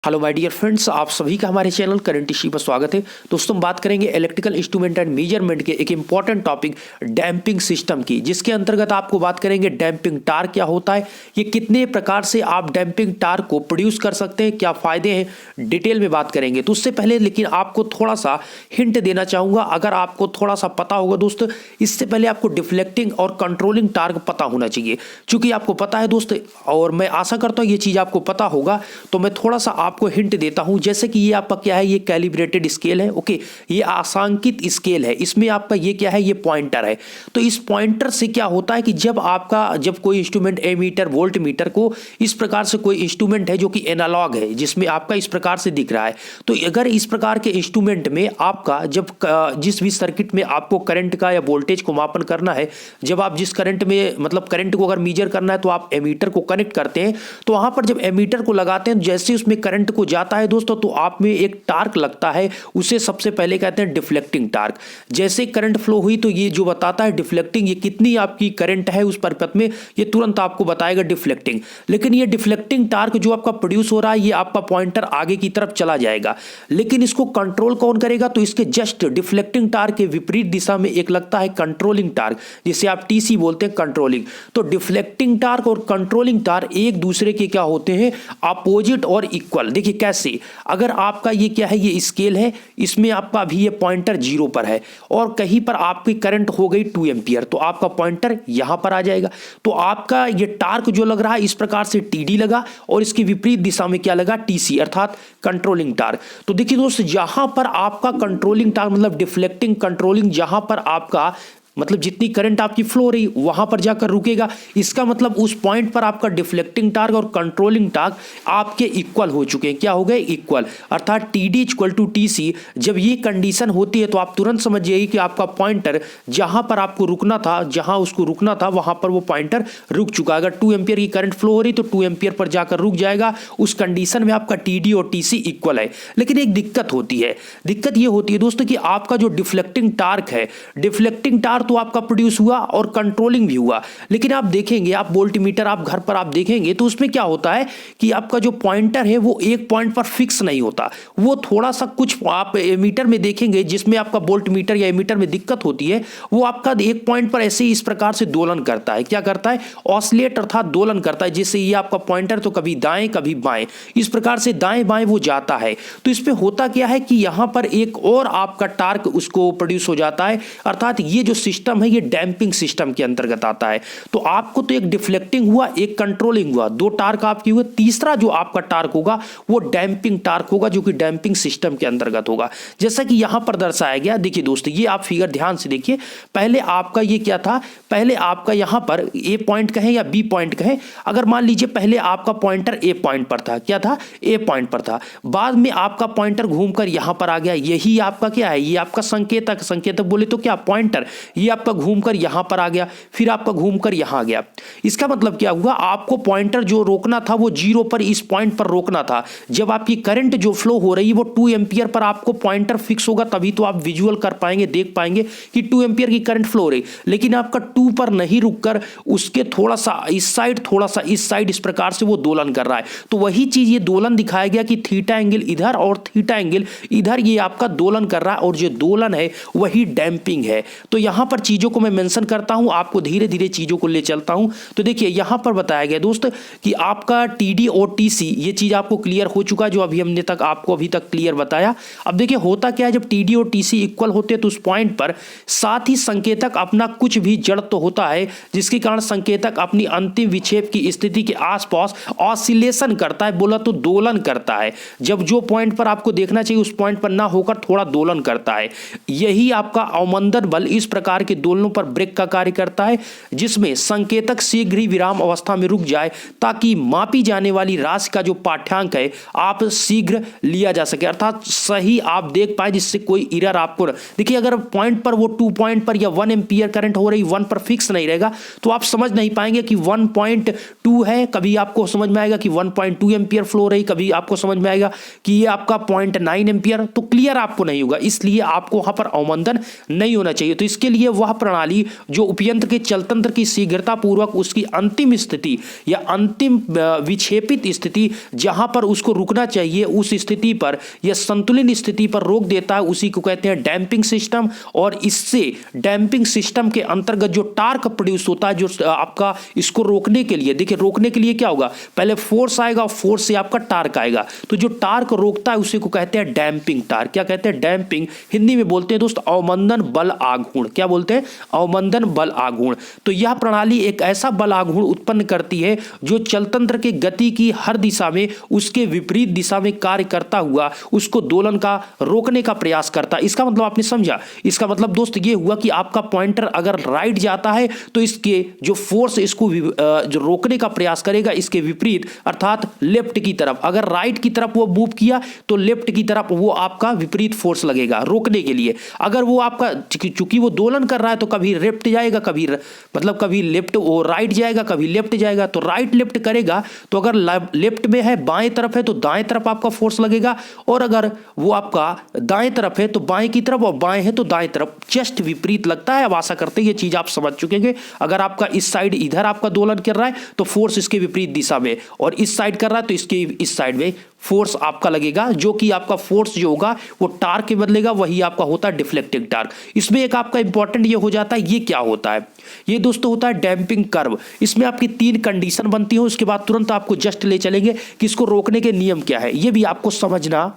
Hello my dear friends, आप सभी का हमारे चैनल करंट इश्यू पर स्वागत है। दोस्तों, हम बात करेंगे इलेक्ट्रिकल इंस्ट्रूमेंट एंड मेजरमेंट के एक इंपॉर्टेंट टॉपिक डैम्पिंग सिस्टम की, जिसके अंतर्गत आपको बात करेंगे डैम्पिंग टार्क क्या होता है, ये कितने प्रकार से आप डैम्पिंग टार्क को प्रोड्यूस कर सकते हैं, क्या फायदे हैं, डिटेल में बात करेंगे। तो उससे पहले लेकिन आपको थोड़ा सा हिंट देना चाहूँगा, अगर आपको थोड़ा सा पता होगा दोस्त, इससे पहले आपको डिफ्लेक्टिंग और कंट्रोलिंग टार्क पता होना चाहिए। चूंकि आपको पता है दोस्त, और मैं आशा करता हूँ ये चीज़ आपको पता होगा, तो मैं थोड़ा सा आपको हिंट देता हूं। जैसे कि ये आपका क्या है, ये कैलिब्रेटेड स्केल है, ओके, ये आसांकित स्केल है। इसमें आपका ये क्या है, ये पॉइंटर है। तो इस पॉइंटर से क्या होता है कि जब कोई इंस्ट्रूमेंट एमीटर वोल्ट मीटर को इस प्रकार से कोई इंस्ट्रूमेंट है जो कि एनालॉग है, जिसमें आपका इस प्रकार से दिख रहा है, तो अगर इस प्रकार के इंस्ट्रूमेंट में आपका जिस भी सर्किट में आपको करंट का या वोल्टेज को मापन करना है, जब आप जिस करंट में मतलब करंट को अगर मीजर करना है तो आप एमीटर को कनेक्ट करते हैं। तो वहां पर जब एमीटर को लगाते हैं, जैसे उसमें करंट को जाता है दोस्तों, तो आप में एक टार्क लगता है, उसे सबसे पहले कहते हैं डिफ्लेक्टिंग टार्क। जैसे करंट फ्लो हुई तो ये जो बताता है डिफ्लेक्टिंग, ये कितनी आपकी करंट है उस परिपथ में, ये तुरंत आपको बताएगा डिफ्लेक्टिंग। लेकिन ये डिफ्लेक्टिंग टार्क जो आपका प्रोड्यूस हो रहा है, ये आपका पॉइंटर आगे की तरफ चला जाएगा। लेकिन इसको कंट्रोल कौन करेगा, तो इसके जस्ट डिफ्लेक्टिंग टार्क के विपरीत दिशा में एक लगता है कंट्रोलिंग टार्क, जिसे आप टीसी बोलते हैं, कंट्रोलिंग। तो डिफ्लेक्टिंग टार्क और कंट्रोलिंग टार्क एक दूसरे के क्या होते हैं, अपोजिट और इक्वल। देखिए कैसे, अगर आपका ये क्या है, ये स्केल है, इसमें आपका अभी ये पॉइंटर 0 पर है और कहीं पर आपकी करंट हो गई 2 एम्पियर, तो आपका पॉइंटर यहां पर आ जाएगा। तो आपका ये टार्क जो लग रहा है, इस प्रकार से टीडी लगा और इसकी विपरीत दिशा में क्या लगा, टीसी, अर्थात कंट्रोलिंग टार्क। तो देखिए दोस्त, जहां पर आपका कंट्रोलिंग टार्क मतलब डिफ्लेक्टिंग कंट्रोलिंग, जहां पर आपका मतलब जितनी करंट आपकी फ्लो रही वहां पर जाकर रुकेगा, इसका मतलब उस पॉइंट पर आपका डिफ्लेक्टिंग टार्क और कंट्रोलिंग टार्क आपके इक्वल हो चुके हैं। क्या हो गए, इक्वल, अर्थात टीडी इक्वल टू टीसी। जब ये कंडीशन होती है तो आप तुरंत समझ जाइए कि आपका पॉइंटर जहां पर आपको रुकना था, जहां उसको रुकना था, वहां पर वो पॉइंटर रुक चुका। अगर 2 एम्पियर की करंट फ्लो हो रही तो 2 एम्पियर पर जाकर रुक जाएगा। उस कंडीशन में आपका टीडी और टीसी इक्वल है। लेकिन एक दिक्कत होती है, दिक्कत ये होती है दोस्तों कि आपका जो डिफ्लेक्टिंग टार्क है, डिफ्लेक्टिंग टार्क तो आपका प्रोड्यूस हुआ और कंट्रोलिंग भी हुआ, लेकिन आप देखेंगे, आप वोल्टमीटर आप घर पर आप देखेंगे तो उसमें क्या होता है कि आपका जो पॉइंटर है वो एक पॉइंट पर फिक्स नहीं होता। वो थोड़ा सा कुछ आप एमीटर में देखेंगे जिसमें आपका वोल्टमीटर या एमीटर में दिक्कत होती है, वो आपका एक पॉइंट पर ऐसे ही इस प्रकार से दोलन करता है। क्या करता है, ऑसिलेट अर्थात दोलन करता है, जिससे ये आपका पॉइंटर तो कभी दाएं कभी बाएं, इस प्रकार से दाएं बाएं वो जाता है। तो इसमें होता क्या है कि यहां पर एक और आपका टार्क उसको प्रोड्यूस हो जाता है, अर्थात ये जो सिस्टम है ये डैम्पिंग सिस्टम के अंतर्गत आता है। तो आपको तो एक डिफ्लेक्टिंग हुआ, एक कंट्रोलिंग हुआ, 2 टार्क आपकी हुए, तीसरा जो आपका टार्क होगा वो डैम्पिंग टार्क होगा, जो कि डैम्पिंग सिस्टम के अंतर्गत होगा। जैसा कि यहां पर दर्शाया गया, देखिए दोस्तों, ये आप फिगर ध्यान से देखिए। पहले आपका ये क्या था, पहले आपका यहां पर ए पॉइंट कहें या बी पॉइंट कहें, अगर मान लीजिए पहले आपका पॉइंटर ए पॉइंट पर था, क्या था, ए पॉइंट पर था, बाद में आपका पॉइंटर घूमकर यहां पर आ गया, यही आपका क्या है, ये आपका संकेतक, संकेतक बोले तो क्या, पॉइंटर, ये आपका घूमकर यहां पर आ गया, फिर आपका घूमकर यहां आ गया। इसका मतलब क्या हुआ, आपको पॉइंटर जो रोकना था वो 0 पर, इस पॉइंट पर रोकना था। जब आपकी करंट जो फ्लो हो रही है वो 2 एम्पियर पर आपको पॉइंटर फिक्स होगा, तभी तो आप विजुअल कर पाएंगे, देख पाएंगे कि 2 एम्पियर की करंट फ्लो हो रही। लेकिन आपका 2 पर नहीं रुककर उसके थोड़ा सा इस साइड, थोड़ा सा इस साइड, इस प्रकार से वो दोलन कर रहा है। तो वही चीज ये दोलन दिखाया गया कि थीटा एंगल इधर और थीटा एंगल इधर, ये आपका दोलन कर रहा है, और जो दोलन है वही डैम्पिंग है। तो यहां पर चीजों को मैं मेंशन करता हूं, आपको धीरे धीरे चीजों को ले चलता हूं। तो देखिए यहां पर बताया गया दोस्त कि आपका टीडी और टीसी, ये चीज आपको क्लियर हो चुका है, जो अभी हमने तक आपको अभी तक क्लियर बताया। अब देखिए होता क्या है, जब टीडी और टीसी इक्वल होते हैं तो उस पॉइंट पर साथ ही संकेतक अपना कुछ भी जड़ तो होता है, जिसके कारण संकेतक अपनी अंतिम विक्षेप की स्थिति के आसपास ऑसिलेशन करता है, बोला तो दोलन करता है। जब जो पॉइंट पर आपको देखना चाहिए उस पॉइंट पर ना होकर थोड़ा दोलन करता है। यही आपका अवमंदन बल इस प्रकार के दोलनों पर ब्रेक का कार्य करता है, जिसमें संकेतक शीघ्र ही विराम अवस्था में रुक जाए, ताकि मापी जाने वाली राशि का जो पाठ्यांक है आप शीघ्र लिया जा सके, अर्थात सही आप देख पाए, जिससे कोई एरर आपको। देखिए अगर पॉइंट पर वो 2 पॉइंट पर या 1 एम्पियर करंट हो रही, 1 पर फिक्स नहीं रहेगा, तो आप समझ नहीं पाएंगे कि 1.2 है, कभी आपको समझ में आएगा कि 1.2 एम्पियर फ्लो रही, कभी आपको समझ में आएगा कि ये आपका 0.9 एम्पियर, तो क्लियर आपको नहीं होगा। इसलिए आपको वहां पर अवमंदन नहीं होना चाहिए। तो इसके लिए वह प्रणाली जो उपयंत्र के चलतंत्र की शीघ्रता पूर्वक उसकी अंतिम स्थिति या अंतिम विक्षेपित स्थिति जहां पर उसको रुकना चाहिए उस स्थिति पर या संतुलित स्थिति पर रोक देता है, उसी को कहते हैं डैम्पिंग सिस्टम। और इससे डैम्पिंग सिस्टम के अंतर्गत जो टार्क प्रोड्यूस होता है, जो आपका इसको रोकने के लिए, देखिए रोकने के लिए क्या होगा, पहले फोर्स आएगा और फोर्स से आपका टार्क आएगा, तो जो टार्क रोकता है उसी को कहते हैं डैम्पिंग टार्क। क्या कहते हैं? डैम्पिंग। हिंदी में बोलते हैं दोस्त अवमंदन बल आघूर्ण। क्या बोलते हैं? अवमंदन बल आघूर्ण। तो यह प्रणाली एक ऐसा बल आघूर्ण उत्पन्न करती है जो चलतंत्र के गति की हर दिशा में उसके विपरीत दिशा में कार्य करता हुआ उसको दोलन का रोकने का प्रयास करता है। इसका मतलब आपने समझा? इसका मतलब दोस्त ये हुआ कि आपका पॉइंटर अगर राइट जाता है तो इसके जो फोर्स इसको जो रोकने का प्रयास करेगा इसके विपरीत, अर्थात लेफ्ट की तरफ। अगर राइट की तरफ वो मूव किया तो लेफ्ट की तरफ वो आपका विपरीत फोर्स लगेगा रोकने के लिए। अगर वो आपका चूंकि वो दोलन कर रहा है तो कभी लेफ्ट जाएगा, कभी लेफ्ट, वो राइट जाएगा, कभी लेफ्ट जाएगा। तो राइट लेफ्ट करेगा तो अगर लेफ्ट में है, बाएं तरफ है तो दाएं तरफ आपका फोर्स लगेगा, और अगर वो आपका दाएं तरफ है तो बाएं की तरफ, और बाएं है तो दाएं तरफ, जस्ट विपरीत लगता है। अब आशा करते हैं ये चीज आप समझ चुके हैं। अगर आपका इस साइड इधर आपका दोलन कर रहा है तो फोर्स इसके विपरीत दिशा में, और इस साइड कर रहा है तो इसके इस साइड में फोर्स आपका लगेगा, जो कि आपका फोर्स जो होगा वो टार्क के बदलेगा, वही आपका होता है डिफ्लेक्टिंग टार्क। इसमें एक आपका इंपॉर्टेंट ये हो जाता है, ये क्या होता है? ये दोस्तों होता है डैम्पिंग कर्व। इसमें आपकी 3 कंडीशन बनती है, उसके बाद तुरंत आपको जस्ट ले चलेंगे कि इसको रोकने के नियम क्या है, ये भी आपको समझना।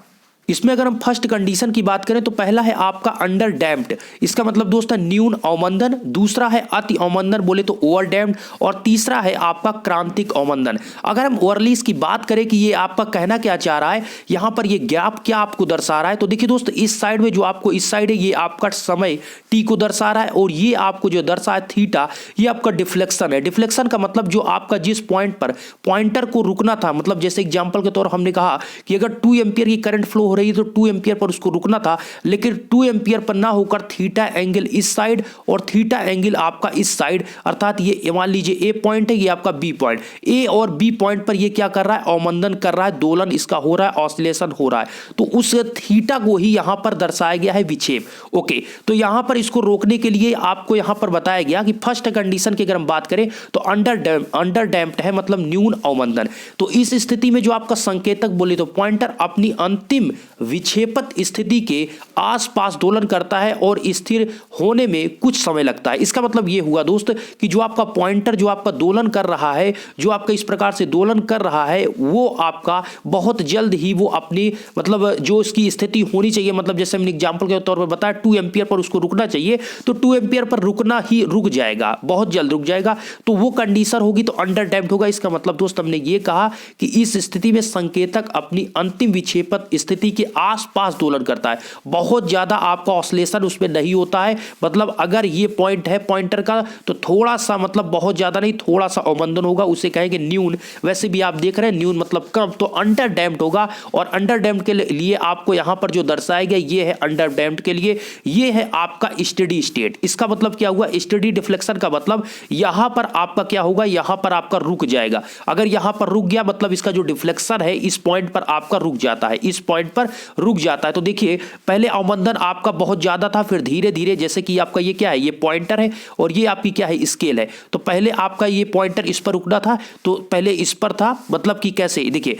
इसमें अगर हम फर्स्ट कंडीशन की बात करें तो पहला है आपका अंडर डैम्प्ड। इसका मतलब दोस्त है न्यून अवमंदन, दूसरा है अति अवमंदन बोले तो ओवर डैम्प्ड, और तीसरा है आपका क्रांतिक अवमंदन। अगर हम ओवरलीज की बात करें कि ये आपका कहना क्या चाह रहा है, यहां पर ये गैप क्या आपको दर्शा रहा है, तो देखिए दोस्त इस साइड में जो आपको इस साइड है ये आपका समय टी को दर्शा रहा है, और ये आपको जो दर्शा है थीटा, ये आपका डिफ्लेक्शन है। डिफ्लेक्शन का मतलब जो आपका जिस पॉइंट पर पॉइंटर को रुकना था, मतलब जैसे एग्जाम्पल के तौर हमने कहा कि अगर 2 एम्पियर की करंट फ्लो हो रही है तो 2 एम्पियर पर उसको रुकना था, लेकिन 2 एम्पियर पर ना होकर थीटा एंगल इस साइड और थीटा एंगल आपका इस साइड, अर्थात ये मान लीजिए ए पॉइंट है, ये आपका बी पॉइंट, ए और बी पॉइंट पर ये क्या कर रहा है? अवमंदन कर रहा है, दोलन इसका हो रहा है, ऑसिलेशन हो रहा है। तो उस थीटा को ही यहां पर दर्शाया गया है विक्षेप। ओके, तो यहां पर इसको रोकने के लिए आपको यहां पर बताया गया कि फर्स्ट कंडीशन की अगर हम बात करें तो अंडर डैम्प्ड है, मतलब न्यून अवमंदन। तो इस स्थिति में जो आपका संकेतक बोले तो पॉइंटर अपनी अंतिम विक्षेपित स्थिति के आसपास दोलन करता है और स्थिर होने में कुछ समय लगता है। इसका मतलब यह हुआ दोस्त कि जो आपका पॉइंटर जो आपका दोलन कर रहा है, जो आपका इस प्रकार से दोलन कर रहा है, वो आपका बहुत जल्द ही वो अपनी मतलब जो इसकी स्थिति होनी चाहिए, मतलब जैसे हमने एग्जांपल के तौर पर बताया 2 एम्पियर पर उसको रुकना चाहिए, तो 2 एम्पियर पर रुकना ही रुक जाएगा, बहुत जल्द रुक जाएगा। तो वो कंडीशन होगी तो अंडर डैम्प्ड होगा। इसका मतलब दोस्त हमने ये कहा कि इस स्थिति में संकेतक अपनी अंतिम विक्षेपित स्थिति के आसपास दोलन करता है, बहुत ज्यादा आपका ऑसिलेशन उसमें नहीं होता है। मतलब अगर ये पॉइंट है पॉइंटर का तो थोड़ा सा, मतलब बहुत ज्यादा नहीं, थोड़ा सा अवमंदन होगा, उसे कहेंगे न्यून। वैसे भी आप देख रहे हैं न्यून मतलब कम, तो अंडर डैम्प्ड होगा। और अंडर डैम्प्ड के लिए आपको यहां पर जो दर्शाया गया ये है अंडर डैम्प्ड के लिए, ये है आपका स्टेडी स्टेट। इसका मतलब क्या हुआ? स्टेडी डिफ्लेक्शन का मतलब यहां पर आपका क्या होगा, यहां पर आपका रुक जाएगा। अगर यहां पर रुक गया मतलब इसका जो डिफ्लेक्शन है इस पॉइंट पर आपका रुक जाता है, इस पॉइंट पर रुक जाता है। तो देखिए पहले अवमंदन आपका बहुत ज्यादा था, फिर धीरे धीरे जैसे कि आपका ये क्या है, ये पॉइंटर है और ये आपकी क्या है, स्केल है। तो पहले आपका ये पॉइंटर इस पर रुकना था, तो पहले इस पर था, मतलब कि कैसे, देखिए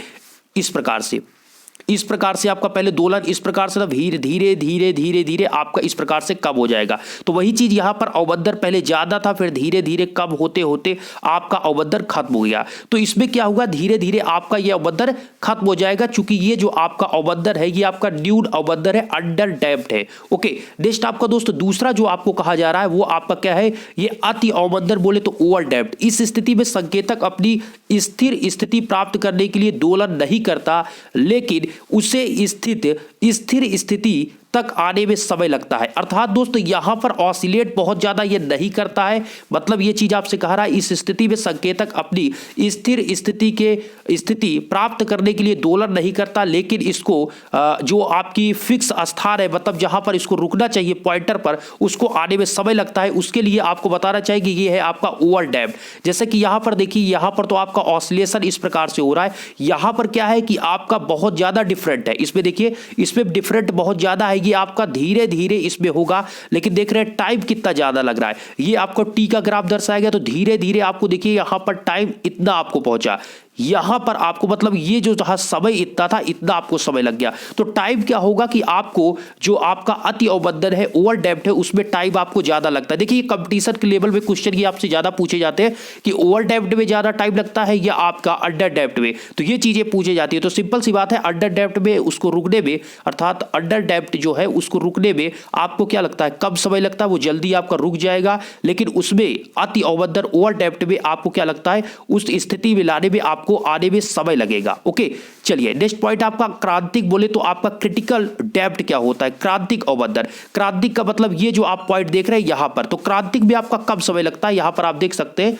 इस प्रकार से आपका पहले दोलन इस प्रकार से धीरे धीरे धीरे धीरे धीरे आपका इस प्रकार से कम हो जाएगा। तो वही चीज यहां पर अवमंदन पहले ज्यादा था, फिर धीरे धीरे कम होते होते आपका अवमंदन खत्म हो गया। तो इसमें क्या होगा, धीरे धीरे आपका यह अवमंदन खत्म हो जाएगा, चूंकि ये जो आपका अवमंदन है ये आपका न्यून अवमंदन है, अंडर डैम्प्ड है। ओके, नेक्स्ट आपका दोस्त दूसरा जो आपको कहा जा रहा है वो आपका क्या है, ये अति अवमंदन बोले तो ओवर डैम्प्ड। इस स्थिति में संकेतक अपनी स्थिर स्थिति प्राप्त करने के लिए दोलन नहीं करता, लेकिन उसे स्थिर स्थिति तक आने में समय लगता है। अर्थात दोस्तों यहां पर ऑसिलेट बहुत ज्यादा ये नहीं करता है, मतलब ये चीज आपसे कह रहा है इस स्थिति में संकेतक अपनी स्थिर स्थिति प्राप्त करने के लिए दोलन नहीं करता, लेकिन इसको जो आपकी फिक्स स्थान है, मतलब जहां पर इसको रुकना चाहिए पॉइंटर पर, उसको आने में समय लगता है। उसके लिए आपको बताना चाहिए कि ये है आपका ओवर डैम्प्ड। जैसे कि यहां पर देखिए, यहां पर तो आपका ऑसिलेशन इस प्रकार से हो रहा है, यहां पर क्या है कि आपका बहुत ज्यादा डिफरेंट है। इसमें देखिए, इसमें डिफरेंट बहुत ज्यादा है, ये आपका धीरे धीरे इसमें होगा, लेकिन देख रहे हैं टाइम कितना ज्यादा लग रहा है। ये आपको टी का ग्राफ दर्शाएगा तो धीरे धीरे आपको देखिए यहां पर टाइम इतना आपको पहुंचा, यहां पर आपको मतलब ये जो समय इतना था इतना आपको समय लग गया। तो टाइम क्या होगा कि आपको जो आपका अति अवबंधन है, ओवर डेप्थ है, उसमें टाइम आपको ज्यादा लगता है। देखिए कंपटीशन के लेवल में क्वेश्चन ये आपसे ज्यादा पूछे जाते हैं कि ओवर डेप्थ में ज्यादा टाइम लगता है या आपका अंडर डेप्थ में, तो ये चीजें पूछी जाती है। तो सिंपल सी बात है, अंडर डेप्थ में उसको रुकने में, अर्थात अंडर डेप्थ जो है उसको रुकने में आपको क्या लगता है, कम समय लगता है, वो जल्दी आपका रुक जाएगा। लेकिन उसमें अति अवबंधन ओवर डेप्थ में आपको क्या लगता है, उस स्थिति में लाने में आपको आने में समय लगेगा। ओके, चलिए नेक्स्ट पॉइंट आपका क्रांतिक बोले तो आपका क्रिटिकल डेप्थ क्या होता है, क्रांतिक अवबंधन। क्रांतिक का मतलब ये जो आप पॉइंट देख रहे हैं यहां पर, तो क्रांतिक में आपका कम समय लगता है। यहां पर आप देख सकते हैं,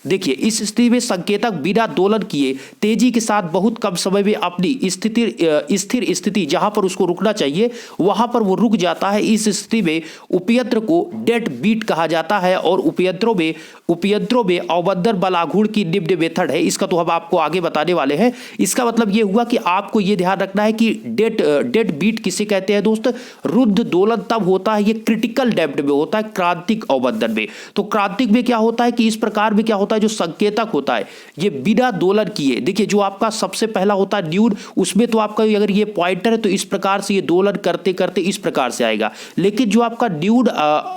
देखिए इस स्थिति में संकेतक बिना दोलन किए तेजी के साथ बहुत कम समय में अपनी स्थिर स्थिति जहां पर उसको रुकना चाहिए वहां पर वो रुक जाता है। इस स्थिति में उपयंत्र को डेड बीट कहा जाता है और उपयंत्रों में अवबंधन बल आघूर्ण की निम्न मेथड है। इसका तो हम आपको आगे बताने वाले हैं। इसका मतलब ये हुआ कि आपको ये ध्यान रखना है कि डेड बीट किसे कहते हैं दोस्त, रुद्ध दोलन तब होता है, ये क्रिटिकल डेप्थ में होता है, क्रांतिक अवबंधन में। तो क्रांतिक में क्या होता है कि इस प्रकार में क्या होता है, जो संकेतक होता है ये बिना दोलन किए, देखिए जो आपका सबसे पहला होता है न्यूड, उसमें तो आपका अगर ये पॉइंटर है तो इस प्रकार से ये दोलन करते करते इस प्रकार से आएगा। लेकिन जो आपका न्यूड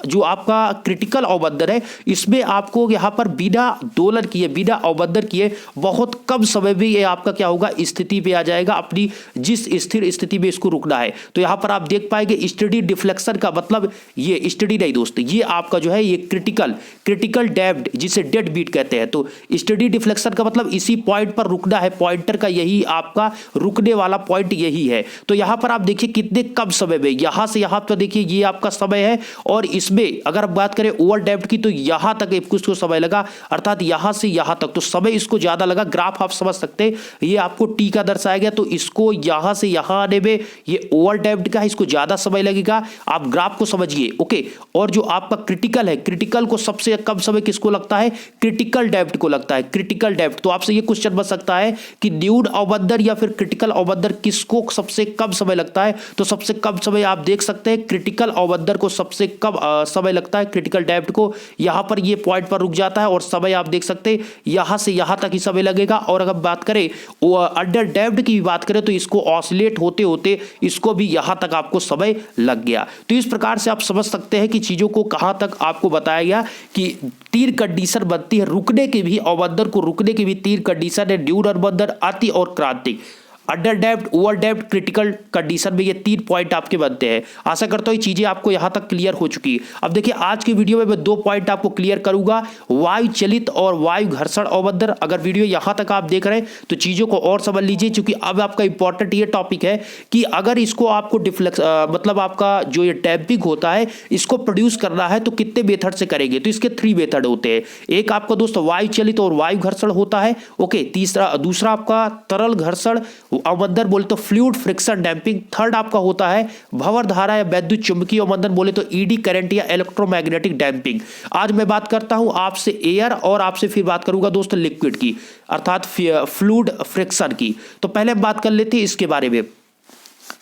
जो आपका क्रिटिकल अवबंधन है इसमें आपको यहां पर बिना दोलन किए, बिना अवबंधन किए बहुत कम समय में ये आपका क्या होगा, स्थिति पे आ जाएगा, अपनी जिस स्थिर स्थिति में इसको रुकना है। तो यहां पर आप देख पाएंगे स्टडी डिफ्लेक्शन का मतलब ये स्टडी नहीं दोस्त, ये आपका जो है ये क्रिटिकल डेप्थ जिसे डेड बीट कहते हैं। तो स्टडी डिफ्लेक्शन का मतलब इसी पॉइंट पर रुकना है, पॉइंटर का यही आपका रुकने वाला पॉइंट यही है। तो यहां पर आप देखिए कितने कम समय में, यहां से यहां पर देखिए ये आपका समय है, और इसमें अगर आप बात करें ओवर डेप्थ की तो यहां तक कुछ को समय लगा, अर्थात यहां से यहां तक तो समय इसको ज्यादा लगा। ग्राफ आप समझ सकते हैं, ये आपको टी का दर्शाया गया, तो इसको यहां से यहां आने में ये ओवर डेप्थ का है, इसको ज्यादा समय लगेगा। आप ग्राफ को समझिए। ओके, और जो आपका क्रिटिकल है, क्रिटिकल को सबसे कम समय किसको लगता है, क्रिटिकल डेप्थ को लगता है, क्रिटिकल डेप्थ। तो आपसे ये क्वेश्चन बन सकता है कि न्यूड अवबंधन या फिर क्रिटिकल अवबंधन किसको सबसे कम समय लगता है, तो सबसे कम समय आप देख सकते हैं क्रिटिकल अवबंधन को सबसे कम समय लगता है, क्रिटिकल डेप्थ को। यहां पर ये पॉइंट पर रुक जाता है और समय आप देख सकते हैं यहां से यहां तक ही समय लगेगा। और अगर बात करें अंडर डेप्थ की बात करें तो इसको ऑसिलेट होते होते इसको भी यहां तक आपको समय लग गया। तो इस प्रकार से आप समझ सकते हैं कि चीजों को कहां तक आपको बताया गया कि 3 कंडीशन बनती है रुकने की भी, अवबंधन को रुकने की भी 3 कंडीशन है, न्यूड अवबंधन, अति और क्रांतिक। Under depth, over depth, critical condition में ये 3 पॉइंट आपके बनते हैं। आशा करता हूं ये चीजें आपको यहां तक क्लियर हो चुकी है। अब देखिए आज की वीडियो में मैं 2 पॉइंट आपको क्लियर करूंगा, वायु चलित और वायु घर्षण अवबंधन। अगर वीडियो यहां तक आप देख रहे हैं तो चीजों को और समझ लीजिए, क्योंकि अब आपका इंपॉर्टेंट ये टॉपिक है कि अगर इसको आपको डिफ्लेक्स मतलब आपका जो ये डैम्पिंग होता है इसको प्रोड्यूस करना है तो कितने मेथड से करेंगे, तो इसके 3 मेथड होते हैं। एक आपका दोस्त वायु चलित और वायु घर्षण होता है। ओके, दूसरा आपका तरल घर्षण अवबंधन बोले तो फ्लूइड फ्रिक्शन डैम्पिंग। थर्ड आपका होता है भंवर धारा या वैद्युत चुंबकीय अवबंधन बोले तो ईडी करंट या इलेक्ट्रोमैग्नेटिक डैम्पिंग। आज मैं बात करता हूं आपसे एयर और आपसे फिर बात करूंगा दोस्त लिक्विड की, अर्थात फ्लूइड फ्रिक्शन की। तो पहले हम बात कर लेते हैं इसके बारे में।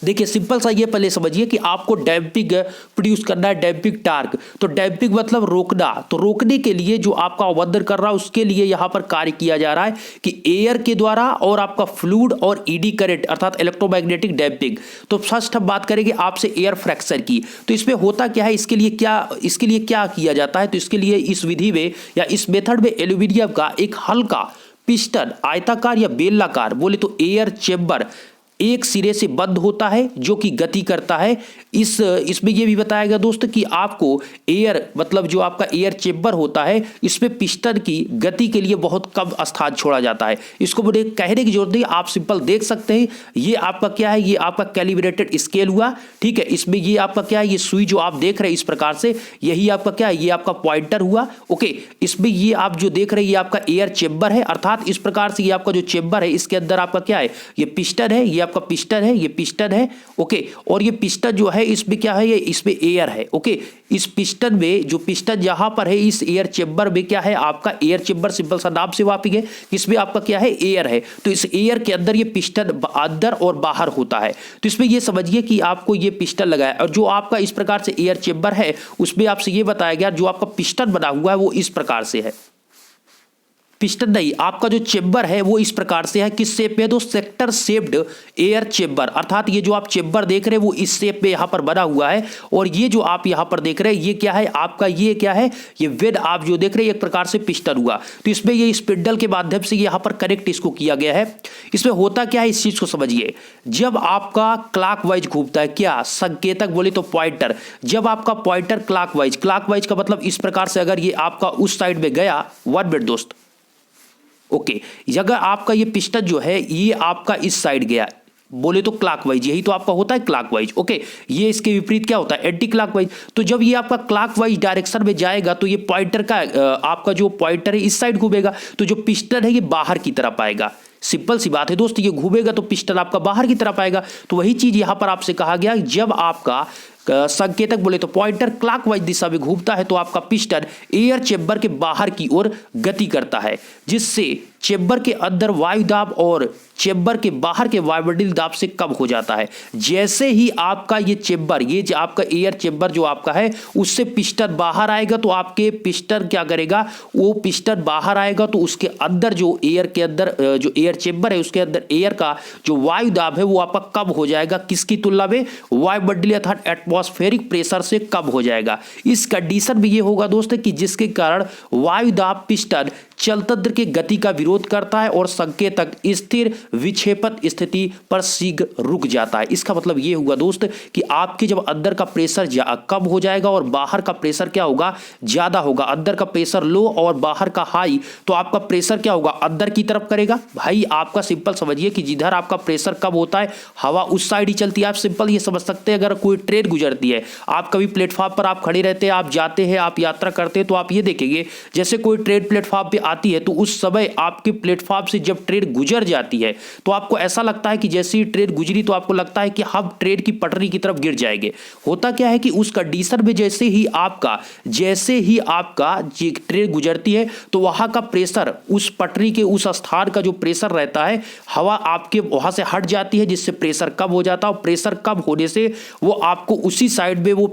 देखिए सिंपल सा ये पहले समझिए कि आपको डैम्पिंग प्रोड्यूस करना है, डैम्पिंग टार्क। तो डैम्पिंग मतलब रोकना, तो रोकने के लिए जो आपका अवबंधन कर रहा है उसके लिए यहां पर कार्य किया जा रहा है कि एयर के द्वारा और आपका फ्लूइड और ईडी करंट अर्थात इलेक्ट्रोमैग्नेटिक डैम्पिंग। तो फर्स्ट हम बात करेंगे आपसे एयर फ्रैक्चर की। तो इसमें होता क्या है, इसके लिए क्या किया जाता है, तो इसके लिए इस विधि में या इस मेथड में एल्यूमिनियम का एक हल्का पिस्टन आयताकार या बेलनाकार बोले तो एयर चेंबर एक सिरे से बंद होता है जो कि गति करता है। इसमें यह भी बताया गया दोस्त कि आपको एयर मतलब जो आपका एयर चेंबर होता है इसमें पिस्टन की गति के लिए बहुत कम स्थान छोड़ा जाता है। इसको मुझे कहने की जरूरत नहीं, आप सिंपल देख सकते हैं। ये आपका क्या है, ये आपका कैलिब्रेटेड स्केल हुआ, ठीक है। इसमें ये आपका क्या है, ये सुई जो आप देख रहे हैं इस प्रकार से, यही आपका क्या है, ये आपका पॉइंटर हुआ। ओके, इसमें ये आप जो देख रहे हैं ये आपका एयर चेंबर है, अर्थात इस प्रकार से ये आपका जो चेंबर है इसके अंदर आपका क्या है, ये पिस्टन है, ये आपका पिस्टन है, ये पिस्टन है, ओके। और ये पिस्टन जो है इसमें क्या है, ये इसमें एयर है, ओके। इस पिस्टन में जो पिस्टन यहां पर है इस एयर चेम्बर में क्या है आपका एयर चेम्बर, सिंपल सा नाम से वापिक है, इसमें आपका क्या है एयर है। तो इस एयर के अंदर ये पिस्टन अंदर और बाहर होता है। तो इसमें ये समझिए कि आपको ये पिस्टन लगा है और जो आपका इस प्रकार से एयर चेम्बर है उसमें आपसे ये बताया गया जो आपका पिस्टन बना हुआ है वो इस प्रकार से है। पिस्टन नहीं, आपका जो चेम्बर है वो इस प्रकार से है, किस शेप में, तो सेक्टर शेप्ड एयर चेम्बर, अर्थात ये जो आप चेम्बर देख रहे हैं वो इस शेप में यहां पर बना हुआ है। और ये जो आप यहां पर देख रहे हैं ये क्या है आपका, ये क्या है, ये वेड आप जो देख रहे हैं एक प्रकार से पिस्टन हुआ। तो इसमें ये स्पिंडल के माध्यम से यहां पर कनेक्ट इसको किया गया है। इसमें होता क्या है इस चीज को समझिए, जब आपका क्लॉकवाइज घूमता है, क्या संकेतक बोले तो पॉइंटर, जब आपका पॉइंटर क्लॉकवाइज का मतलब इस प्रकार से अगर ये आपका उस साइड में गया, 1 मिनट दोस्त, ओके, अगर आपका ये पिस्टन जो है ये आपका इस साइड गया बोले तो क्लॉकवाइज, यही तो आपका होता है क्लॉकवाइज, ओके। ये इसके विपरीत क्या होता है एंटी क्लॉकवाइज। तो जब ये आपका क्लॉकवाइज डायरेक्शन में जाएगा तो ये पॉइंटर का आपका जो पॉइंटर है इस साइड घूमेगा, तो जो पिस्टन है ये बाहर की तरफ आएगा। सिंपल सी बात है दोस्त, ये घूमेगा तो पिस्टन आपका बाहर की तरफ आएगा। तो वही चीज यहां पर आपसे कहा गया, जब आपका संकेतक बोले तो पॉइंटर क्लॉकवाइज दिशा में घूमता है तो आपका पिस्टन एयर चेम्बर के बाहर की ओर गति करता है, जिससे चेम्बर के अंदर वायु दाब और चेम्बर के बाहर के वायुमंडलीय दाब से कम हो जाता है। जैसे ही आपका ये चेम्बर, ये जो आपका एयर चेम्बर जो आपका है उससे पिस्टन बाहर आएगा तो आपके पिस्टन क्या करेगा, वो पिस्टन बाहर आएगा तो उसके अंदर जो एयर के अंदर जो एयर चेम्बर है उसके अंदर एयर का जो वायु दाब है वो आपका कम हो जाएगा, किसकी तुलना में, वायुमंडलीय अर्थात एटमॉस्फेरिक प्रेशर से कम हो जाएगा। इस कंडीशन में ये होगा दोस्तों कि जिसके कारण वायु दाब पिस्टन चलतंत्र के गति का विरोध करता है और संकेतक स्थिर विक्षेपण स्थिति पर शीघ्र रुक जाता है। इसका मतलब ये हुआ दोस्त कि आपके जब अंदर का प्रेशर कम हो जाएगा और बाहर का प्रेशर क्या होगा, ज्यादा होगा। अंदर का प्रेशर लो और बाहर का हाई, तो आपका प्रेशर क्या होगा, अंदर की तरफ करेगा। भाई आपका सिंपल समझिए कि जिधर आपका प्रेशर कम होता है हवा उस साइड ही चलती है। आप सिंपल ये समझ सकते हैं, अगर कोई ट्रेन गुजरती है, आप कभी प्लेटफॉर्म पर आप खड़े रहते हैं, आप जाते हैं, आप यात्रा करते हैं, तो आप ये देखेंगे जैसे कोई ट्रेन प्लेटफॉर्म पे आती है तो उस समय आपके प्लेटफॉर्म से जब ट्रेन गुजर जाती है तो आपको ऐसा लगता है कि जैसे ही ट्रेन गुजरी तो आपको लगता है कि हम ट्रेन की पटरी की तरफ गिर जाएंगे। होता क्या है कि उस कंडीशन में जैसे ही आपका ट्रेन गुजरती है तो वहां का प्रेशर, उस पटरी के उस स्थान का जो प्रेशर रहता है, हवा आपके वहां से हट जाती है जिससे प्रेशर कम हो जाता है। और प्रेशर कम होने से वो आपको उसी साइड में वो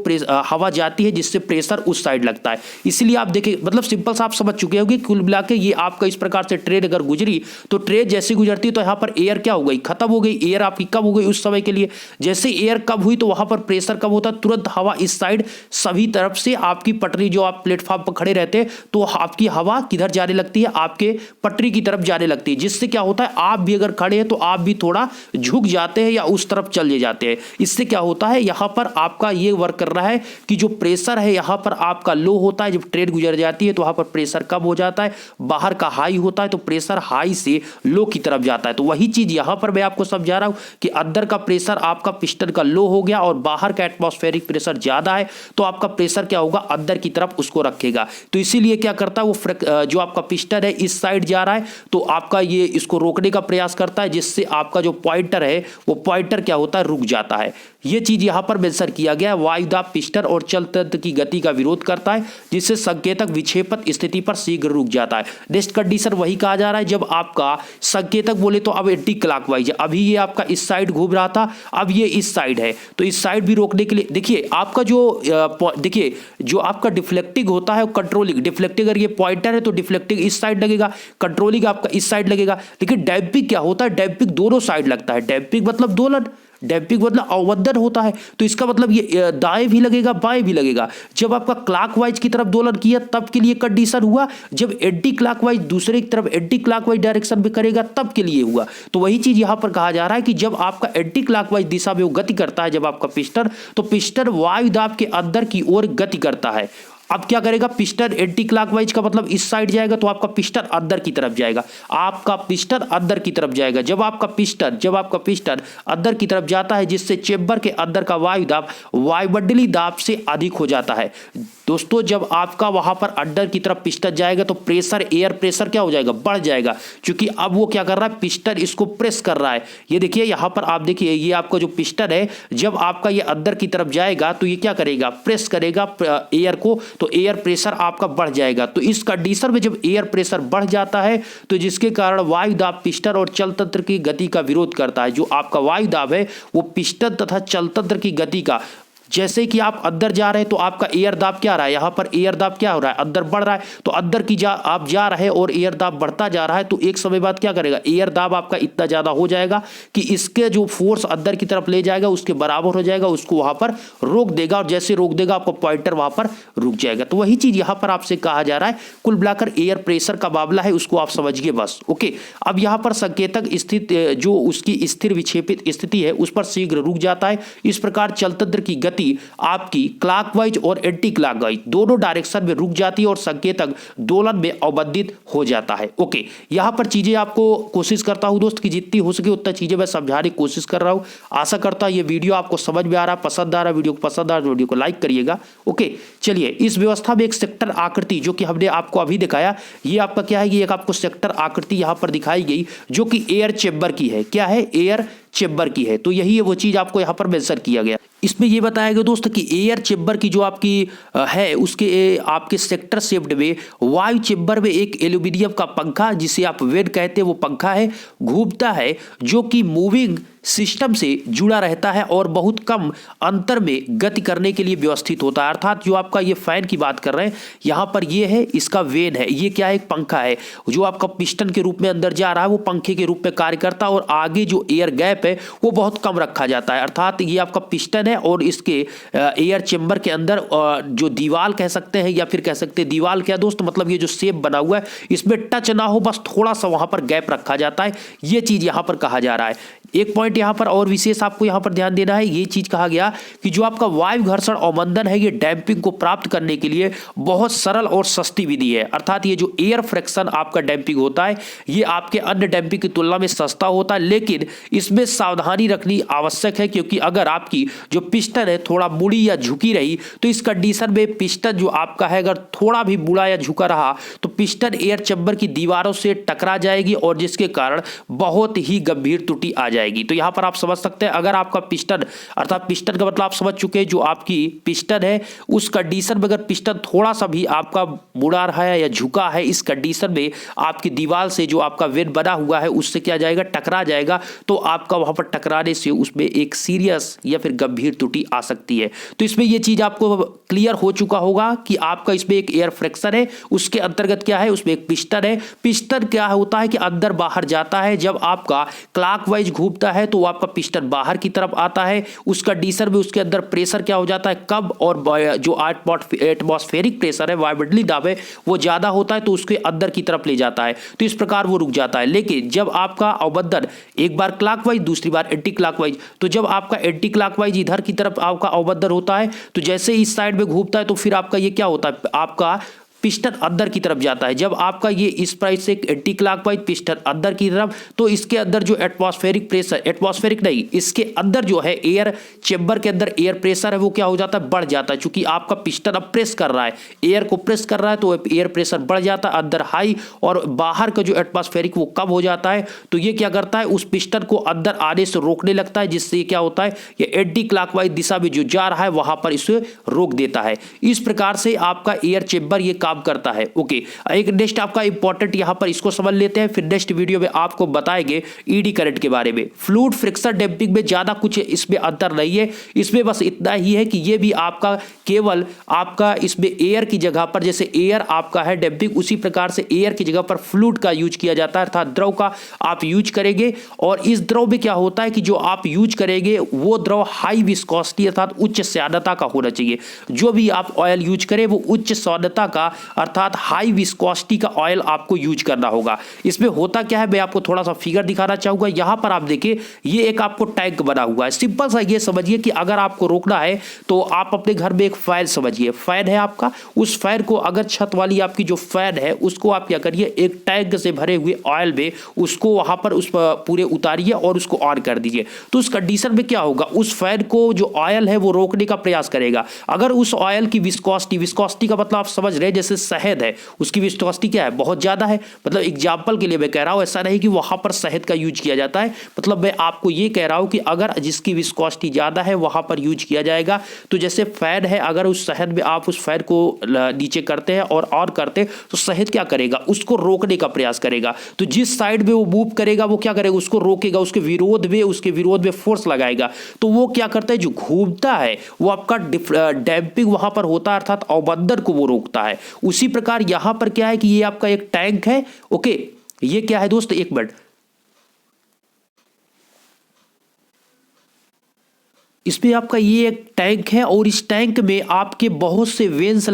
हवा जाती है जिससे प्रेशर उस साइड लगता है। इसलिए आप देखिए, मतलब सिंपल सा आप समझ चुके होंगे, कुल मिला के ये आपका इस प्रकार से ट्रेन अगर गुजरी तो ट्रेन जैसे गुजरती तो यहां पर एयर क्या हो गई, खत्म हो गई, एयर आपकी कम हो गई उस समय के लिए। जैसे एयर कम हुई तो वहां पर प्रेशर कम होता, तुरंत हवा इस साइड सभी तरफ से आपकी पटरी, जो आप प्लेटफॉर्म पर खड़े रहते हैं तो आपकी हवा किधर जाने लगती है, आपके पटरी की तरफ जाने लगती है। जिससे क्या होता है, आप भी अगर खड़े हैं तो आप भी थोड़ा झुक जाते हैं या उस तरफ चले जाते हैं। इससे क्या होता है, यहां पर आपका ये वर्क कर रहा है कि जो प्रेशर है यहां पर आपका लो होता है, जब ट्रेन गुजर जाती है तो वहां पर प्रेशर कम हो जाता है, बाहर का हाई होता है तो प्रेशर हाई से लो की तरफ जाता है। तो वही चीज यहां पर मैं आपको समझा रहा हूं कि अंदर का प्रेशर आपका पिस्टन का लो हो गया और बाहर का एटमॉस्फेरिक प्रेशर ज्यादा है तो आपका प्रेशर क्या होगा, अंदर की तरफ उसको रखेगा। तो इसीलिए क्या करता है वो जो आपका पिस्टन है इस साइड जा रहा है तो आपका ये इसको रोकने का प्रयास करता है, जिससे आपका जो पॉइंटर है वो पॉइंटर क्या होता है, रुक जाता है। ये चीज यहां पर मेंशन किया गया है, वायुदाब पिस्टन और चलतंत्र की गति का विरोध करता है जिससे संकेतक विक्षेपण स्थिति पर शीघ्र रुक जाता है। नेक्स्ट कंडीशन वही कहा जा रहा है, जब आपका संकेतक बोले तो अब एंटी क्लॉकवाइज है, अभी ये आपका इस साइड घूम रहा था, अब ये इस साइड है, तो इस साइड भी रोकने के लिए देखिए आपका जो आपका डिफ्लेक्टिंग होता है, कंट्रोलिंग डिफ्लेक्टिंग, अगर ये पॉइंटर है तो डिफ्लेक्टिंग इस साइड लगेगा, कंट्रोलिंग आपका इस साइड लगेगा। लेकिन डैम्पिंग क्या होता है, डैम्पिंग दोनों साइड लगता है। डैम्पिंग मतलब दोलन, डैम्पिंग मतलब अवमंदन होता है, तो इसका मतलब ये दाएं भी लगेगा बाएं भी लगेगा। जब आपका क्लॉकवाइज की तरफ दोलन किया तब के लिए कंडीशन हुआ, जब एंटी क्लॉकवाइज दूसरे की तरफ एंटी क्लॉकवाइज डायरेक्शन में करेगा तब के लिए हुआ। तो वही चीज यहां पर कहा जा रहा है कि जब आपका एंटी क्लॉकवाइज दिशा में वो गति करता है, जब आपका पिस्टन, तो पिस्टन वायु दाब के अंदर की ओर गति करता है। अब क्या करेगा, पिस्टन एंटी क्लॉकवाइज का मतलब इस साइड जाएगा तो आपका पिस्टन अंदर की तरफ जाएगा, आपका पिस्टन अंदर की तरफ जाएगा। जब आपका पिस्टन अंदर की तरफ जाता है जिससे चेंबर के अंदर का वायु दाब वायुमंडलीय दाब से अधिक हो जाता है। दोस्तों जब आपका वहां पर अंदर की तरफ पिस्टन जाएगा तो प्रेशर, एयर प्रेशर क्या हो जाएगा, बढ़ जाएगा, क्योंकि अब वो क्या कर रहा है, पिस्टन इसको प्रेस कर रहा है। ये देखिए यहां पर आप देखिए, ये आपका जो पिस्टन है जब आपका ये अंदर की तरफ जाएगा तो ये क्या करेगा, प्रेस करेगा एयर को, तो एयर प्रेशर आपका बढ़ जाएगा। तो इस कंडीशन में जब एयर प्रेशर बढ़ जाता है तो जिसके कारण वायु दाब पिस्टन और चल तंत्र की गति का विरोध करता है। जो आपका वायु दाब है वो पिस्टन तथा चल तंत्र की गति का, जैसे कि आप अंदर जा रहे हैं तो आपका एयर दाब क्या रहा है, यहां पर एयर दाब क्या हो रहा है, अंदर बढ़ रहा है, तो अंदर की आप जा रहे हैं और एयर दाब बढ़ता जा रहा है, तो एक समय बाद क्या करेगा, एयर दाब आपका इतना ज्यादा हो जाएगा कि इसके जो फोर्स अंदर की तरफ ले जाएगा उसके बराबर हो जाएगा, उसको वहां पर रोक देगा, और जैसे रोक देगा आपका पॉइंटर वहां पर रुक जाएगा। तो वही चीज यहां पर आपसे कहा जा रहा है, कुल मिलाकर एयर प्रेशर का मामला है, उसको आप समझिए बस। ओके, अब यहां पर संकेतक स्थित जो उसकी स्थिर विक्षेपित स्थिति है उस पर शीघ्र रुक जाता है। इस प्रकार चल तंत्र की गति आपकी क्लॉकवाइज और एंटी क्लॉकवाइज दोनों डायरेक्शन में रुक जाती है और संकेतक दोलन में अवबंधित हो जाता है। ओके, यहां पर चीजें आपको कोशिश करता हूं दोस्त कि जितनी हो सके उतना चीजें मैं समझाने की कोशिश कर रहा हूं। आशा करता हूं ये वीडियो आपको समझ में आ रहा है, पसंद आ रहा है, वीडियो को पसंद आ रहा है वीडियो को लाइक करिएगा। ओके, चलिए इस व्यवस्था में एक सेक्टर आकृति जो कि हमने आपको अभी दिखाया, ये आपका क्या है, ये एक आपको सेक्टर आकृति यहां पर दिखाई गई जो कि एयर चेंबर की है। क्या है, एयर चेंबर की है। तो यही है वो चीज आपको यहां पर मेंशन किया गया। इसमें ये बताया गया दोस्त कि एयर चेंबर की जो आपकी है उसके आपके सेक्टर शेप्ड में वायु चेंबर में एक एल्यूमिनियम का पंखा, जिसे आप वेन कहते हैं, वो पंखा है, घूमता है, जो कि मूविंग सिस्टम से जुड़ा रहता है और बहुत कम अंतर में गति करने के लिए व्यवस्थित होता है। अर्थात जो आपका ये फैन की बात कर रहे हैं यहाँ पर, ये है इसका वेन है, ये क्या है, एक पंखा है जो आपका पिस्टन के रूप में अंदर जा रहा है, वो पंखे के रूप में कार्य करता है, और आगे जो एयर गैप है वो बहुत कम रखा जाता है। अर्थात ये आपका पिस्टन है और इसके एयर चेंबर के अंदर जो दीवार कह सकते हैं, या फिर कह सकते हैं दीवार क्या दोस्त, मतलब ये जो शेप बना हुआ है इसमें टच ना हो, बस थोड़ा सा वहां पर गैप रखा जाता है, ये चीज यहां पर कहा जा रहा है। एक पॉइंट यहां पर और विशेष आपको यहां पर ध्यान देना है, ये चीज कहा गया कि जो आपका वायु घर्षण अवमंदन है, ये डैम्पिंग को प्राप्त करने के लिए बहुत सरल और सस्ती विधि है। अर्थात ये जो एयर फ्रिक्शन आपका डैम्पिंग होता है ये आपके अन्य डैम्पिंग की तुलना में सस्ता होता है, लेकिन इसमें सावधानी रखनी आवश्यक है, क्योंकि अगर आपकी जो पिस्टन है थोड़ा मुड़ी या झुकी रही तो इस कंडीशन में पिस्टन जो आपका है अगर थोड़ा भी मुड़ा या झुका रहा तो पिस्टन एयर चेंबर की दीवारों से टकरा जाएगी और जिसके कारण बहुत ही गंभीर त्रुटि आ जाएगी। तो यहां पर आप समझ सकते हैं, अगर आपका पिस्टन, अर्थात पिस्टन का मतलब आप समझ चुके हैं, जो आपकी पिस्टन है उस कंडीशन में अगर पिस्टन थोड़ा सा भी आपका मुड़ा रहा है या झुका है, इस कंडीशन में आपकी दीवार से जो आपका वेन बना हुआ है उससे क्या जाएगा, टकरा जाएगा, तो आपका वहां पर टकराने से उसमें एक सीरियस या फिर गंभीर त्रुटि आ सकती है। तो इसमें यह चीज आपको क्लियर हो चुका होगा कि आपका इसमें एक एयर फ्रिक्शन है, उसके अंतर्गत क्या है, उसमें एक पिस्टन है। पिस्टन क्या होता है कि अंदर बाहर जाता है, जब आपका क्लॉकवाइज घूमता है तो आपका पिस्टन बाहर की तरफ आता है, उस कंडीशन में उसके अंदर प्रेशर क्या हो जाता है कम, और जो एटमॉस्फेरिक प्रेशर है, वायुमंडलीय दाब है, वो ज्यादा होता है तो उसके अंदर की तरफ ले जाता है, तो इस प्रकार वो रुक जाता है। लेकिन जब आपका अवमंदन एक बार क्लॉकवाइज दूसरी बार एंटी क्लॉकवाइज, तो जब आपका एंटी क्लॉकवाइज इधर की तरफ आपका अवमंदन होता है तो जैसे इस साइड में घूमता है तो फिर आपका ये क्या होता है, आपका पिस्टन अंदर की तरफ जाता है। जब आपका ये इस प्राइस से एंटी क्लॉकवाइज पिस्टन अंदर की तरफ, तो इसके अंदर जो एटमॉस्फेरिक प्रेशर, एटमॉस्फेरिक नहीं, इसके अंदर जो है एयर चेंबर के अंदर एयर प्रेशर है वो क्या हो जाता है, बढ़ जाता है, क्योंकि आपका पिस्टन अब प्रेस कर रहा है, एयर को प्रेस कर रहा है, तो एयर प्रेशर बढ़ जाता है अंदर हाई, और बाहर का जो एटमॉस्फेरिक वो कम हो जाता है। तो ये क्या करता है, उस पिस्टन को अंदर आने से रोकने लगता है, जिससे क्या होता है, ये एंटी क्लॉकवाइज दिशा में जो जा रहा है वहां पर इसे रोक देता है। इस प्रकार से आपका एयर चेंबर ये काम करता है। ओके, एक नेक्स्ट आपका इंपॉर्टेंट यहां पर इसको समझ लेते हैं, फिर नेक्स्ट वीडियो में आपको बताएंगे ईडी करंट के बारे में। फ्लूइड फ्रिक्शन डैम्पिंग में ज्यादा कुछ इसमें अंतर नहीं है, इसमें बस इतना ही है कि ये भी आपका केवल आपका इसमें एयर की जगह पर, जैसे एयर आपका है डैम्पिंग, उसी प्रकार से एयर की जगह पर फ्लूइड का यूज किया जाता है, अर्थात द्रव का आप यूज करेंगे। और इस द्रव में क्या होता है कि जो आप यूज करेंगे वो द्रव हाई विस्कोसिटी अर्थात उच्च स्यादता का होना चाहिए। जो भी आप ऑयल यूज करें वो उच्च स्यादता का अर्थात हाई विस्कोसिटी का ऑयल आपको यूज करना होगा। इसमें होता क्या है, मैं आपको थोड़ा सा फिगर दिखाना चाहूंगा। यहां पर आप देखिए ये एक आपको टैंक बना हुआ है। सिंपल सा ये समझिए कि अगर आपको रोकना है तो आप अपने घर में एक फैन समझिए, फैन है आपका, उस फैन को अगर छत वाली आपकी जो फैन है उसको आप क्या करिए, एक टैंक से भरे हुए ऑयल में उसको वहां पर उस पूरे उतारिए और उसको ऑन कर दीजिए। तो उस कंडीशन में क्या होगा, उस फैन को जो ऑयल है वो रोकने का प्रयास करेगा। अगर उस ऑयल की विस्कोसिटी का मतलब आप समझ रहे हैं, जैसे शहद है उसकी विस्कोसिटी क्या है, बहुत ज्यादा है। मतलब एग्जांपल के लिए मैं कह रहा हूं, ऐसा नहीं कि वहां पर शहद का यूज किया जाता है, मतलब मैं आपको ये कह रहा हूं कि अगर जिसकी विस्कोसिटी ज्यादा है वहां पर यूज किया जाएगा। तो जैसे फैन है, अगर उस शहद में आप उस फैन को नीचे करते हैं और ऑन करते हैं तो शहद क्या करेगा, उसको रोकने का प्रयास करेगा। तो जिस साइड में वो मूव करेगा वो क्या करेगा, उसको रोकेगा, उसके विरोध में फोर्स लगाएगा। तो वो क्या करता है, जो घूमता है वो आपका डैम्पिंग वहां पर होता है, अर्थात अवमंदन को वो रोकता है। उसी प्रकार यहां पर क्या है कि ये आपका एक टैंक है। ओके, ये क्या है दोस्त, एक मिनट, इसमें आपका ये एक टैंक है और इस टैंक में आपके बहुत से वेंस से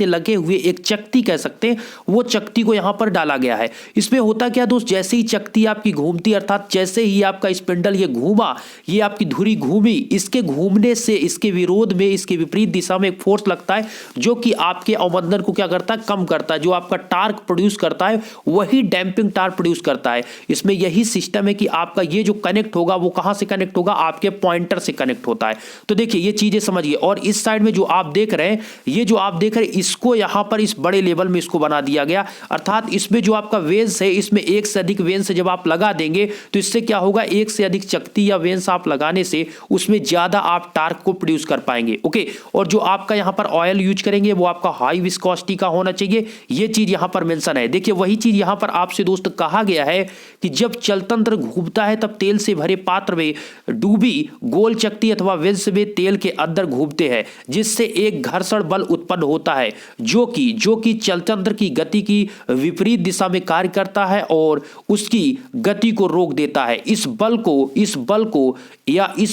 लगे हुए एक चकती कह सकते हैं, वो चकती को यहां पर डाला गया है। इसमें होता क्या दोस्त, जैसे ही चकती आपकी घूमती, अर्थात जैसे ही आपका स्पिंडल ये घूमा, ये आपकी धुरी घूमी, इसके घूमने से इसके विरोध में, इसके विपरीत दिशा में एक फोर्स लगता है जो कि आपके अवमंदन को क्या करता है, कम करता है। जो आपका टार्क प्रोड्यूस करता है वही डैम्पिंग टार्क प्रोड्यूस करता है। इसमें यही सिस्टम है कि आपका ये जो कनेक्ट होगा वो कहां से कनेक्ट होगा, आपके पॉइंटर से कनेक्ट होता है। तो देखिए ये चीजें समझिए। और इस साइड में जो आप देख रहे हैं, इसको यहां पर इस बड़े लेवल में इसको बना दिया गया, अर्थात इसमें जो आपका वेंस है, इसमें एक से अधिक वेंस जब आप लगा देंगे तो इससे क्या होगा, एक से अधिक चकती या वेंस आप लगाने से उसमें ज्यादा आप टार्क को प्रोड्यूस कर पाएंगे। ओके, और जो आपका यहां पर ऑयल यूज करेंगे वो आपका हाई विस्कोसिटी का होना चाहिए, ये चीज यहां पर मेंशन है। देखिए वही चीज यहां पर आपसे दोस्त कहा गया है कि जब चलतंत्र घूमता है तब तेल से भरे पात्र में डूबी गोल चकती अथवा वेंस में तेल के अंदर घूमते हैं, जिससे एक घर्षण बल उत्पन्न होता है जो कि चलतंत्र की गति की विपरीत दिशा में कार्य करता है और उसकी गति को रोक देता है। इस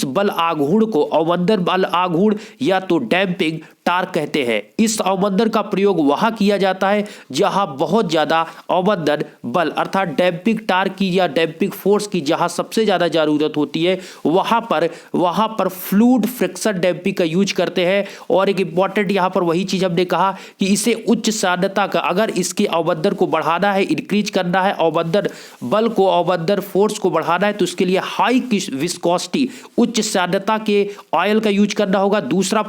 बल आघूर्ण को अवमंदन बल आघूर्ण या तो डैम्पिंग टार्क कहते हैं। इस अवमंदन का प्रयोग वहां किया जाता है जहां बहुत ज्यादा अवमंदन बल अर्थात डैम्पिंग टार्क की या डैम्पिंग फोर्स की जहां सबसे ज्यादा जरूरत होती है, वहां पर फ्लूइड फ्रिक्शन डैम्पिंग का यूज करते हैं। और एक इंपॉर्टेंट यहां पर वही चीज हमने कहा कि इसे उच्च साध्यता का, अगर इसके अवमंदन को बढ़ाना है, इंक्रीज करना है, अवमंदन बल को, अवमंदन फोर्स को बढ़ाना है, तो इसके लिए हाई विस्कोसिटी उच्च साध्यता के ऑयल का यूज करना होगा। दूसरा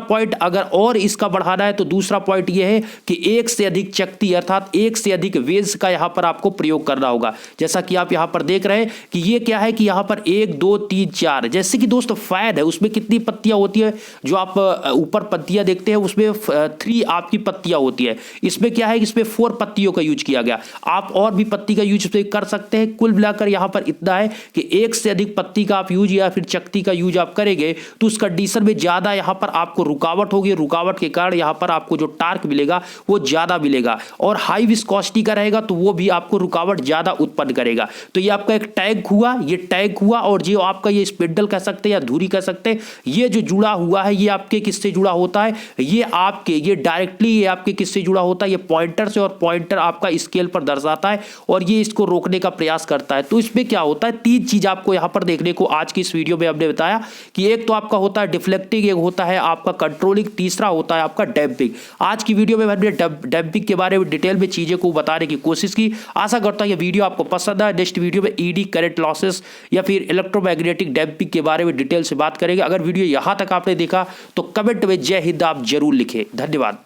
पॉइंट अगर और इसका बढ़ाना है तो दूसरा पॉइंट यह है कि एक से अधिक चकती अर्थात एक से अधिक वेंस का यहां पर आपको प्रयोग करना होगा। जैसा कि आप यहां पर देख रहे हैं कि ये क्या है कि यहां पर 1 2 3 4, जैसे कि दोस्तों फैन है उसमें कितनी पत्तियां होती है, जो आप ऊपर पत्तियां देखते हैं उसमें 3 आपकी पत्तियां होती है। इसमें क्या है कि इसमें 4 पत्तियों का यूज किया गया। आप और भी पत्ती का यूज कर सकते हैं। कुल मिलाकर यहां पर इतना है कि एक से अधिक पत्ती का आप यूज या फिर चकती का यूज आप करेंगे तो उस कंडीशन में ज्यादा यहां पर आपको रुकावट होगी। रुकावट के कारण यहां पर आपको जो टार्क मिलेगा वो ज्यादा मिलेगा, और हाई विस्कोसिटी का रहेगा तो वो भी आपको रुकावट ज्यादा उत्पन्न करेगा। तो ये आपका एक टैंक हुआ, और जो आपका ये स्पिंडल कह सकते हैं या धुरी कह सकते हैं, ये जो जुड़ा हुआ है ये आपके किससे जुड़ा होता है, ये डायरेक्टली आपके किससे जुड़ा होता है, ये पॉइंटर से, और पॉइंटर आपका स्केल पर दर्शाता है और ये इसको रोकने का प्रयास करता है। तो इसमें क्या होता है, 3 चीज आपको यहां पर देखने को आज की इस वीडियो में हमने बताया कि एक तो आपका होता है डिफ्लेक्टिंग, एक होता है आपका कंट्रोलिंग, तीसरा होता है आपका डैम्पिंग। आज की वीडियो में हमने डैम्पिंग के बारे में डिटेल में चीजें को बताने की कोशिश की। आशा करता हूं ये वीडियो आपको पसंद आए। नेक्स्ट वीडियो में ईडी करंट लॉसेस या फिर इलेक्ट्रोमैग्नेटिक डैम्पिंग के बारे में डिटेल से बात करेंगे। अगर वीडियो यहां तक आपने देखा तो कमेंट में जय हिंद आप जरूर लिखें। धन्यवाद।